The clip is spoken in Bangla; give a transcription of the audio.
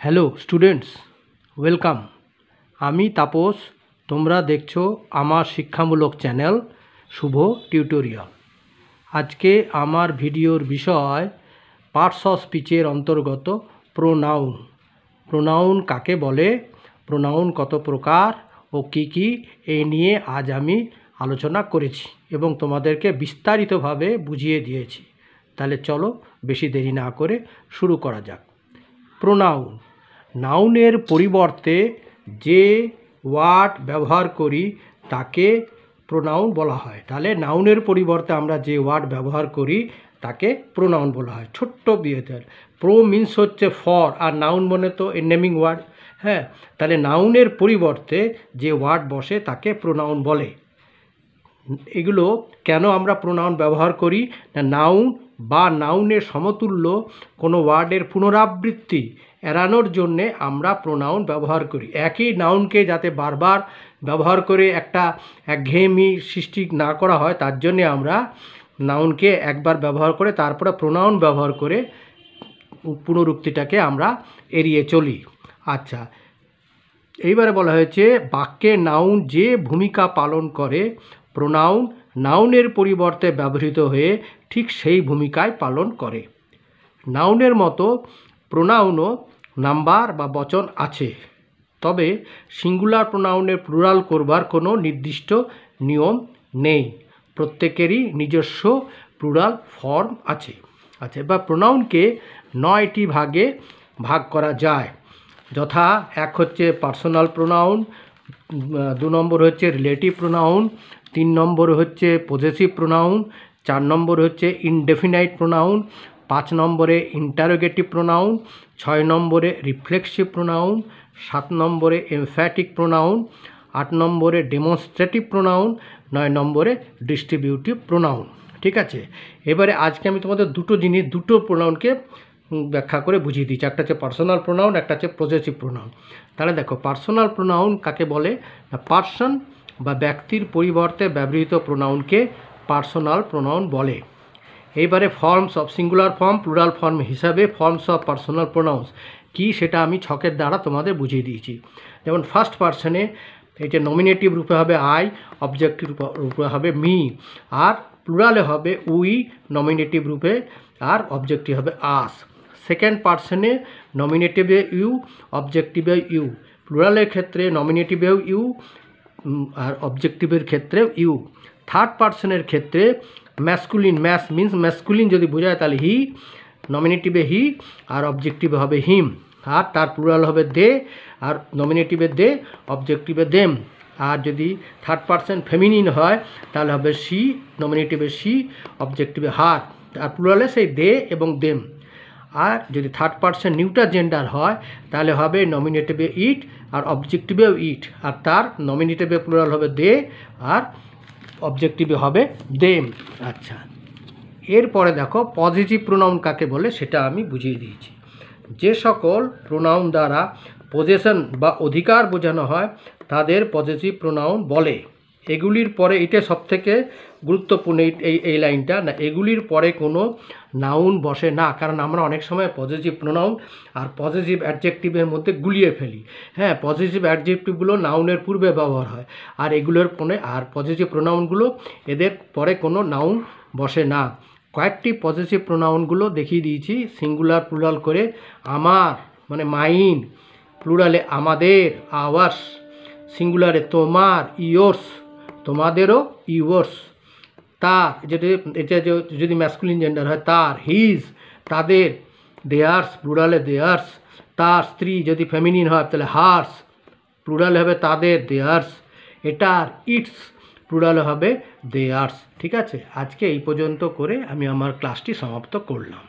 Hello students, welcome. আমি তাপস। তোমরা দেখছো আমার শিক্ষামূলক চ্যানেল শুভ টিউটোরিয়াল। আজকে আমার ভিডিওর বিষয় পার্টস অফ স্পিচের অন্তর্গত প্রোনাউন। প্রোনাউন কাকে বলে, প্রোনাউন কত প্রকার ও কী কী, এই নিয়ে আজ আমি আলোচনা করেছি এবং তোমাদেরকে বিস্তারিতভাবে বুঝিয়ে দিয়েছি। তাহলে চলো বেশি দেরি না করে শুরু করা যাক। প্রোনাউন, নাউনের পরিবর্তে যে ওয়ার্ড ব্যবহার করি তাকে প্রোনাউন বলা হয়। তাহলে নাউনের পরিবর্তে আমরা যে ওয়ার্ড ব্যবহার করি তাকে প্রোনাউন বলা হয়। ছোট্ট বিয়েতে প্রো মিন্স হচ্ছে ফর, আর নাউন মানে তো নেমিং ওয়ার্ড। হ্যাঁ, তাহলে নাউনের পরিবর্তে যে ওয়ার্ড বসে তাকে প্রোনাউন বলে। এগুলো কেন আমরা প্রোনাউন ব্যবহার করি না, নাউন বা নাউনের সমতুল্য কোনো ওয়ার্ডের পুনরাবৃত্তি এড়ানোর জন্যে আমরা প্রোনাউন ব্যবহার করি। একই নাউনকে যাতে বারবার ব্যবহার করে একটা একঘেয়েমি সৃষ্টি না করা হয়, তার জন্যে আমরা নাউনকে একবার ব্যবহার করে তারপরে প্রোনাউন ব্যবহার করে পুনরুক্তিটাকে আমরা এড়িয়ে চলি। আচ্ছা, এইবারে বলা হয়েছে বাক্যে নাউন যে ভূমিকা পালন করে, প্রোনাউন নাউনের পরিবর্তে ব্যবহৃত হয়ে ঠিক সেই ভূমিকায় পালন করে। নাউনের মতো প্রোনাউনও নাম্বার বা বচন আছে, তবে সিঙ্গুলার প্রোনাউনের প্লুরাল করবার কোনো নির্দিষ্ট নিয়ম নেই। প্রত্যেকেরই নিজস্ব প্লুরাল ফর্ম আছে। আচ্ছা, এবার প্রোনাউনকে 9টি ভাগে ভাগ করা যায়, যথা এক হচ্ছে পার্সোনাল প্রোনাউন, 2 নম্বর হচ্ছে রিলেটিভ প্রোনাউন, 3 নম্বর হচ্ছে পজেসিভ প্রোনাউন, 4 নম্বর হচ্ছে ইনডেফিনাইট প্রোনাউন, 5 নম্বরে ইন্টারোগেটিভ প্রোনাউন, 6 নম্বরে রিফ্লেক্সিভ প্রোনাউন, 7 নম্বরে এমফ্যাটিক প্রোনাউন, 8 নম্বরে ডেমনস্ট্রেটিভ প্রোনাউন, 9 নম্বরে ডিস্ট্রিবিউটিভ প্রোনাউন। ঠিক আছে, এবারে আজকে আমি তোমাদের দুটো প্রোনাউনকে ব্যাখ্যা করে বুঝিয়ে দিচ্ছি। একটা হচ্ছে পার্সোনাল প্রোনাউন, একটা হচ্ছে পজেসিভ প্রোনাউন। তাহলে দেখো, পার্সোনাল প্রোনাউন কাকে বলে না, পার্সন বা ব্যক্তির পরিবর্তে ব্যবহৃত প্রোনাউনকে পার্সোনাল প্রোনাউন বলে। এইবারে forms of singular form, plural form হিসাবে ফর্মস অফ পার্সোনাল প্রোনাউন্স কী সেটা আমি ছকের দ্বারা তোমাদের বুঝিয়ে দিয়েছি। যেমন ফার্স্ট পার্সনে এটা নমিনেটিভ রূপে হবে আই, অবজেক্টিভ রূপে হবে মি, আর প্লুরালে হবে উই নমিনেটিভ রূপে, আর অবজেক্টিভ হবে আস। সেকেন্ড পার্সনে নমিনেটিভে ইউ, অবজেক্টিভে ইউ, প্লুরালের ক্ষেত্রে নমিনেটিভে ইউ আর অবজেক্টিভের ক্ষেত্রে ইউ। থার্ড পার্সনের ক্ষেত্রে ম্যাসকুলিন, ম্যাস মিন্স ম্যাসকুলিন যদি বোঝায় তাহলে হি, নমিনেটিভে হি আর অবজেক্টিভে হবে হিম, আর তার প্লুরাল হবে দে, আর নমিনেটিভে দে, অবজেক্টিভে দেম। আর যদি থার্ড পার্সন ফেমিনিন হয় তাহলে হবে সি, নমিনেটিভে সি, অবজেক্টিভে হার, আর প্লুরালে সেই দে এবং দেম। আর যদি থার্ড পার্সন নিউট্রাল জেন্ডার হয় তাহলে হবে নমিনেটিভে ইট আর অবজেক্টিভেও ইট, আর তার নমিনেটিভে প্লুরাল হবে দে আর অবজেক্টিভে হবে দেম। আচ্ছা, এরপরে দেখো পজিটিভ প্রোনাউন কাকে বলে সেটা আমি বুঝিয়ে দিয়েছি। যে সকল প্রোনাউন দ্বারা পজেশন বা অধিকার বোঝানো হয় তাদের পজিটিভ প্রোনাউন বলে। এগুলির পরে, এটা সবথেকে গুরুত্বপূর্ণ এই লাইনটা, না এগুলির পরে কোনো নাউন বসে না, কারণ আমরা অনেক সময় পজিটিভ প্রোনাউন আর পজিটিভ অ্যাডজেক্টিভের মধ্যে গুলিয়ে ফেলি। হ্যাঁ, পজিটিভ অ্যাডজেক্টিভগুলো নাউনের পূর্বে ব্যবহার হয়, আর এগুলোর পরে আর পজিটিভ প্রোনাউনগুলো এদের পরে কোনো নাউন বসে না। কয়েকটি পজিটিভ প্রোনাউনগুলো দেখিয়ে দিয়েছি সিঙ্গুলার প্লুরাল করে। আমার মানে মাইন, প্লুরালে আমাদের, আওয়ার্স, সিঙ্গুলারে তোমার, ইয়োর্স, তোমাদেরও, ইয়োর্স। তার এটা যদি ম্যাসকুলিন জেন্ডার হয় তার, হিজ, তাদের, দেয়ার্স, প্লুরালে দেয়ার্স। তার স্ত্রী যদি ফেমিনিন হয় তাহলে হার্স, প্লুরালে হবে তাদের, দেয়ার্স। এটার, ইটস, প্লুরালে হবে দেয়ার্স। ঠিক আছে, আজকে এই পর্যন্ত করে আমি আমার ক্লাসটি সমাপ্ত করলাম।